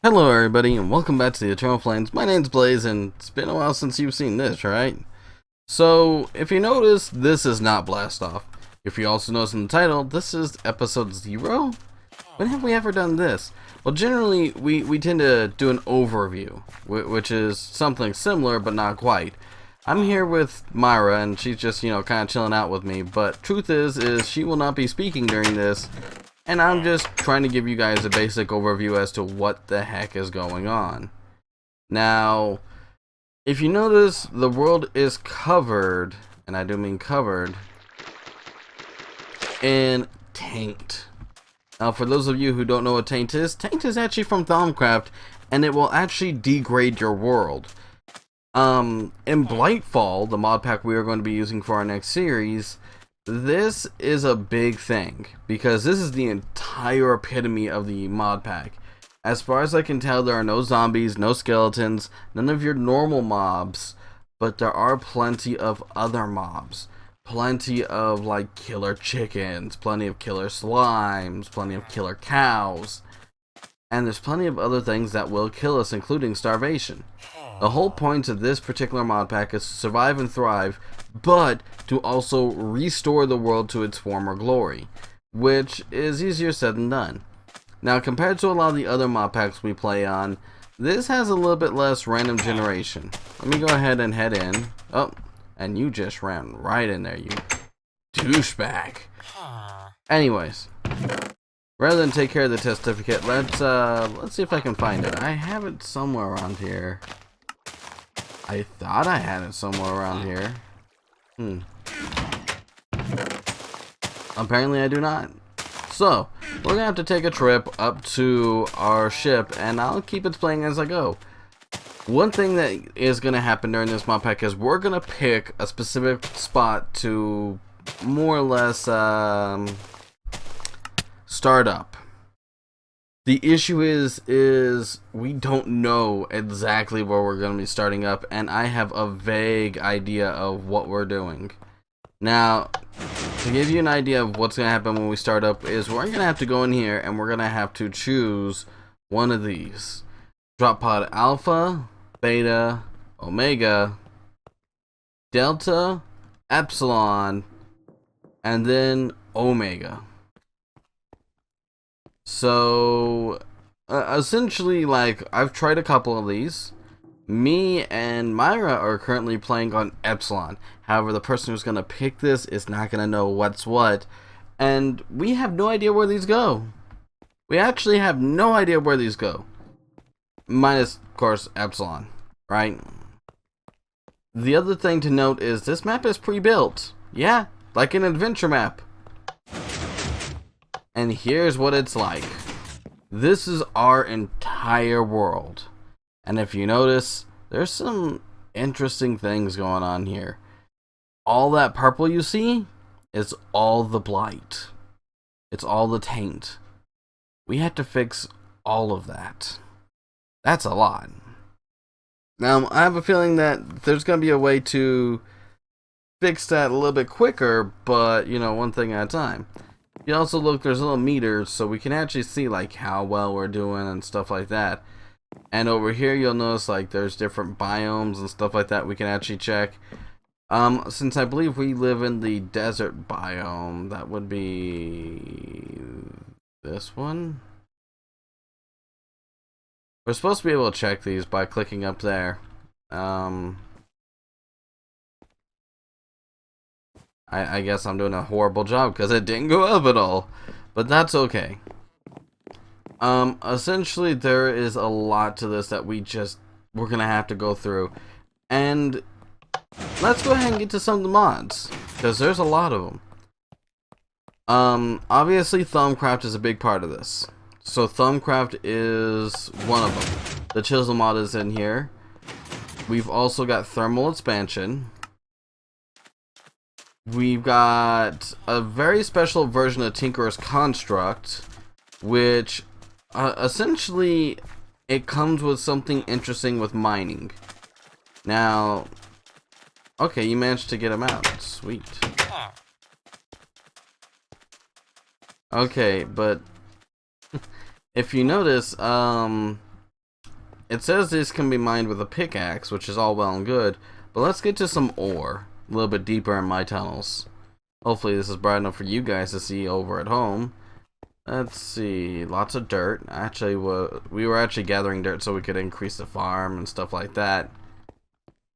Hello everybody and welcome back to the Eternal Flames. My name's Blaze and it's been a while since you've seen this, right? So, if you notice, this is not Blast Off. If you also notice in the title, this is episode 0? When have we ever done this? Well, generally, we tend to do an overview, which is something similar but not quite. I'm here with Myra and she's just, kind of chilling out with me, but truth is she will not be speaking during this. And I'm just trying to give you guys a basic overview as to what the heck is going on. Now, if you notice, the world is covered, and I do mean covered, in taint. Now, for those of you who don't know what taint is actually from Thaumcraft, and it will actually degrade your world. In Blightfall, the mod pack we are going to be using for our next series, this is a big thing, because this is the entire epitome of the mod pack. As far as I can tell, there are no zombies, no skeletons, none of your normal mobs, but there are plenty of other mobs. Plenty of, like, killer chickens, plenty of killer slimes, plenty of killer cows, and there's plenty of other things that will kill us, including starvation. The whole point of this particular mod pack is to survive and thrive, but to also restore the world to its former glory, which is easier said than done. Now, compared to a lot of the other mod packs we play on, this has a little bit less random generation. Let me go ahead and head in. Oh, and you just ran right in there, you douchebag. Anyways, rather than take care of the test certificate, let's see if I can find it. I have it somewhere around here. I thought I had it somewhere around here. Apparently I do not. So, we're gonna have to take a trip up to our ship, and I'll keep it playing as I go. One thing that is gonna happen during this mod pack is we're gonna pick a specific spot to more or less start up. The issue is we don't know exactly where we're going to be starting up, and I have a vague idea of what we're doing. Now, to give you an idea of what's going to happen when we start up is we're going to have to go in here and we're going to have to choose one of these. Drop pod alpha, beta, omega, delta, epsilon, and then omega. So, essentially, like, I've tried a couple of these. Me and Myra are currently playing on Epsilon. However, the person who's going to pick this is not going to know what's what. And we have no idea where these go. We actually have no idea where these go. Minus, of course, Epsilon, right? The other thing to note is this map is pre-built. Yeah, like an adventure map. And here's what it's like. This is our entire world. And if you notice, there's some interesting things going on here. All that purple you see is all the blight. It's all the taint. We had to fix all of that. That's a lot. Now, I have a feeling that there's going to be a way to fix that a little bit quicker, but, one thing at a time. You also look, there's little meters, so we can actually see like how well we're doing and stuff like that. And over here you'll notice like there's different biomes and stuff like that we can actually check. Since I believe we live in the desert biome, that would be this one. We're supposed to be able to check these by clicking up there. I guess I'm doing a horrible job because it didn't go up at all, but that's okay. Essentially there is a lot to this that we're gonna have to go through, and let's go ahead and get to some of the mods because there's a lot of them. Obviously Thaumcraft is a big part of this, so Thaumcraft is one of them. The chisel mod is in here. We've also got thermal expansion. We've got a very special version of Tinkerer's Construct, which essentially it comes with something interesting with mining. Now, okay, you managed to get him out. Sweet. Okay, but if you notice, it says this can be mined with a pickaxe, which is all well and good, but let's get to some ore a little bit deeper in my tunnels. Hopefully this is bright enough for you guys to see over at home. Let's see, lots of dirt. Actually, we were actually gathering dirt so we could increase the farm and stuff like that.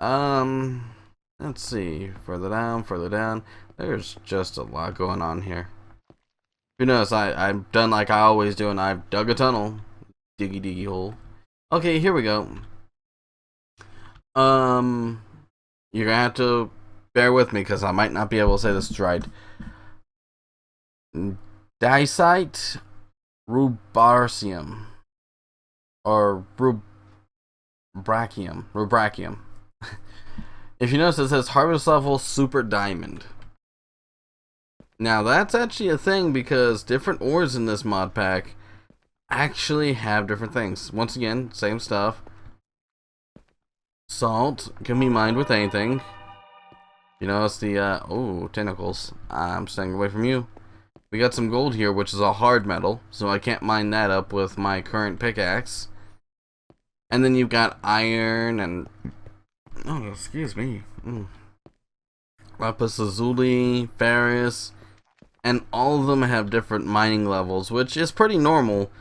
Let's see, further down. There's just a lot going on here. Who knows? I've done like I always do, and I've dug a tunnel, diggy hole. Okay, here we go. You're gonna have to bear with me because I might not be able to say this right. Dicite rubarcium or rubracium. If you notice, it says harvest level super diamond. Now that's actually a thing because different ores in this mod pack actually have different things. Once again, same stuff. Salt can be mined with anything. You know, it's the oh, tentacles. I'm staying away from you. We got some gold here, which is a hard metal, so I can't mine that up with my current pickaxe. And then you've got iron and oh, excuse me. Lapis lazuli, ferrous, and all of them have different mining levels, which is pretty normal,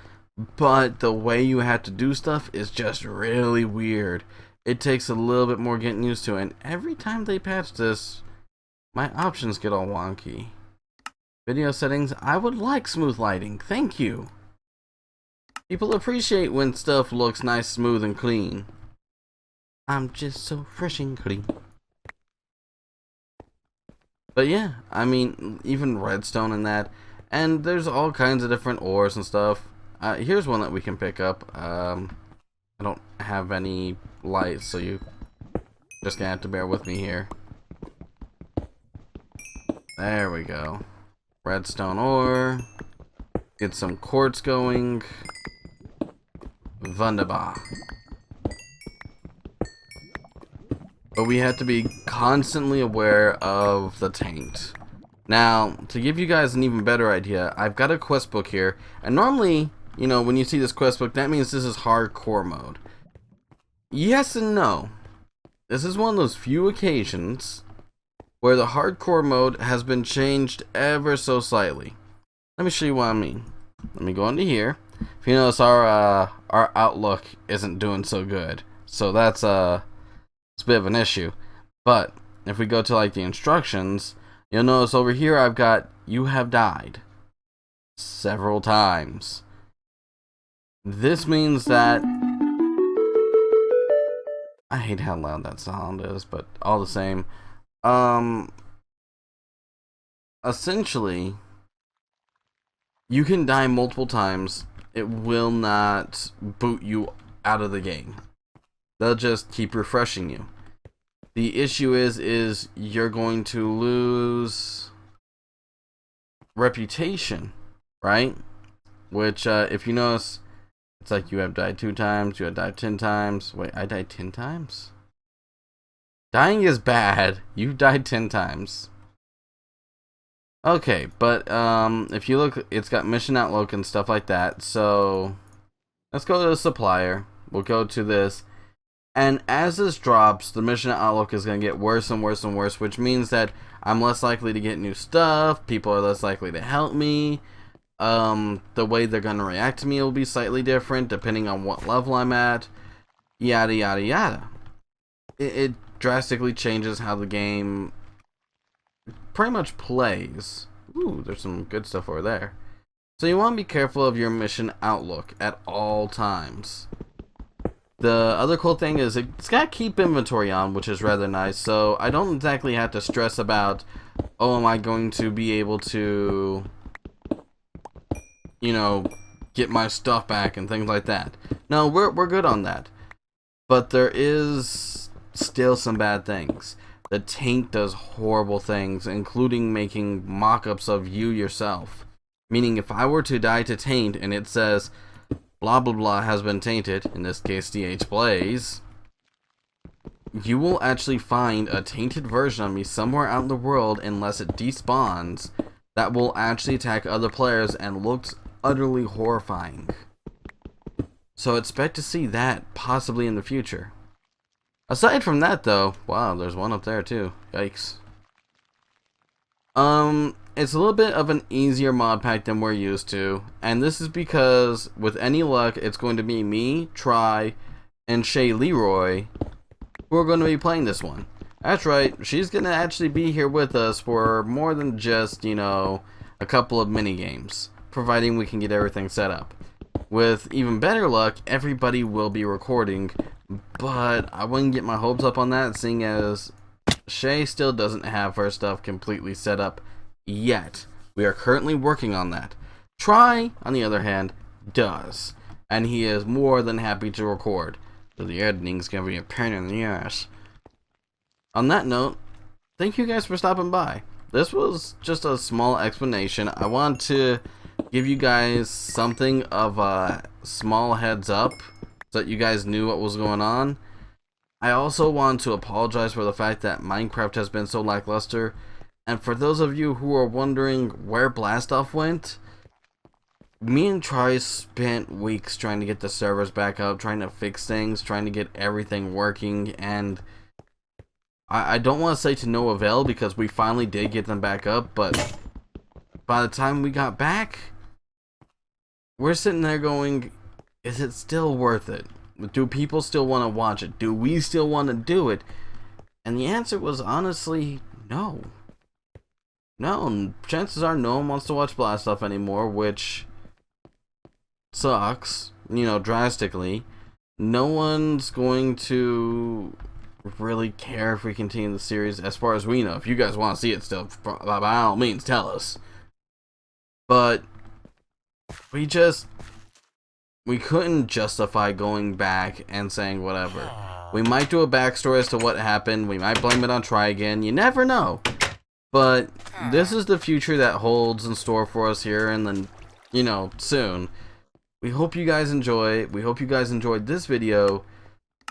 but the way you have to do stuff is just really weird. It takes a little bit more getting used to, and every time they patch this, my options get all wonky. Video settings, I would like smooth lighting, thank you. People appreciate when stuff looks nice, smooth, and clean. I'm just so fresh and clean. But yeah, I mean, even redstone and that. And there's all kinds of different ores and stuff. Here's one that we can pick up. I don't have any light, so you just gonna have to bear with me here. There we go. Redstone ore. Get some quartz going. Wunderbar. But we have to be constantly aware of the taint. Now, to give you guys an even better idea, I've got a quest book here, and normally, you know, when you see this quest book, that means this is hardcore mode. Yes and no. This is one of those few occasions where the hardcore mode has been changed ever so slightly. Let me show you what I mean. Let me go into here. If you notice, our outlook isn't doing so good, so that's it's a bit of an issue. But if we go to like the instructions, you'll notice over here I've got "you have died" several times. This means that I hate how loud that sound is, but all the same, essentially, you can die multiple times. It will not boot you out of the game. They'll just keep refreshing you. The issue is you're going to lose reputation, right? Which, if you notice, it's like you have died 2 times, you have died 10 times. Wait, I died 10 times? Dying is bad. You've died 10 times. Okay, but if you look, it's got mission outlook and stuff like that. So let's go to the supplier. We'll go to this. And as this drops, the mission outlook is going to get worse and worse and worse, which means that I'm less likely to get new stuff. People are less likely to help me. The way they're going to react to me will be slightly different depending on what level I'm at. Yada, yada, yada. It drastically changes how the game pretty much plays. Ooh, there's some good stuff over there. So you want to be careful of your mission outlook at all times. The other cool thing is it's got keep inventory on, which is rather nice, so I don't exactly have to stress about, oh, am I going to be able to, you know, get my stuff back and things like that. No, we're good on that. But there is still some bad things. The taint does horrible things, including making mock-ups of you yourself. Meaning if I were to die to taint and it says blah blah blah has been tainted, in this case DH Blaze, you will actually find a tainted version of me somewhere out in the world unless it despawns that will actually attack other players and looks utterly horrifying. So expect to see that possibly in the future. Aside from that though, wow, there's one up there too. Yikes. It's a little bit of an easier mod pack than we're used to, and this is because with any luck it's going to be me, Try, and Shay Leroy who are going to be playing this one. That's right, she's going to actually be here with us for more than just, you know, a couple of mini games, providing we can get everything set up. With even better luck, everybody will be recording, but I wouldn't get my hopes up on that, seeing as Shay still doesn't have her stuff completely set up yet. We are currently working on that. Try, on the other hand, does, and he is more than happy to record. So the editing's gonna be a pain in the ass. On that note, thank you guys for stopping by. This was just a small explanation. I want to give you guys something of a small heads up so that you guys knew what was going on. I also want to apologize for the fact that Minecraft has been so lackluster, and for those of you who are wondering where Blastoff went, me and Try spent weeks trying to get the servers back up, trying to fix things, trying to get everything working, and I don't want to say to no avail because we finally did get them back up, but by the time we got back, we're sitting there going, is it still worth it? Do people still want to watch it? Do we still want to do it? And the answer was honestly no. No, chances are no one wants to watch Blastoff anymore, which sucks, you know, drastically. No one's going to really care if we continue the series as far as we know. If you guys want to see it still, by all means, tell us. But we couldn't justify going back and saying whatever. We might do a backstory as to what happened. We might blame it on Try again. You never know. But this is the future that holds in store for us here and then, you know, soon. We hope you guys enjoy. We hope you guys enjoyed this video.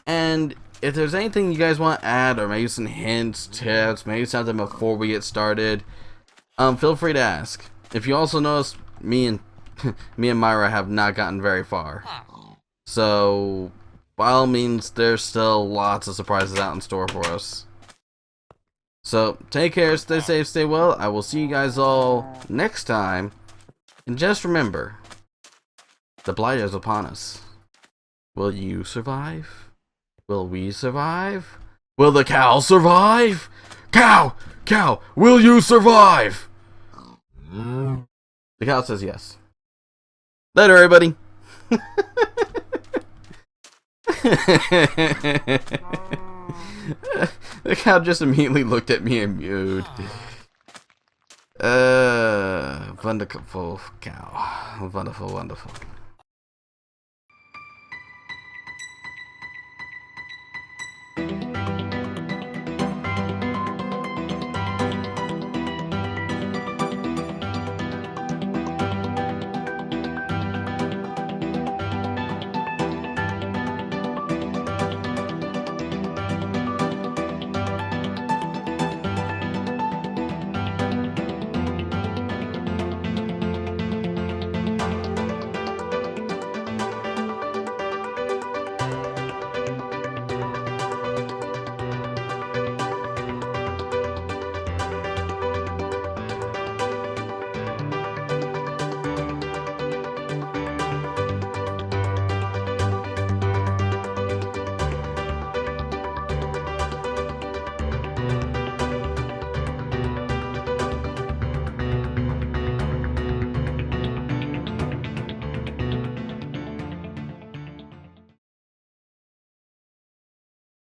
And if there's anything you guys want to add, or maybe some hints, tips, maybe something before we get started, feel free to ask. If you also notice, me and Myra have not gotten very far. So, by all means, there's still lots of surprises out in store for us. So, take care, stay safe, stay well. I will see you guys all next time. And just remember, the blight is upon us. Will you survive? Will we survive? Will the cow survive? Cow! Cow! Will you survive? The cow says yes. Later, everybody. The cow just immediately looked at me and mewed. Wonderful cow. Wonderful, wonderful.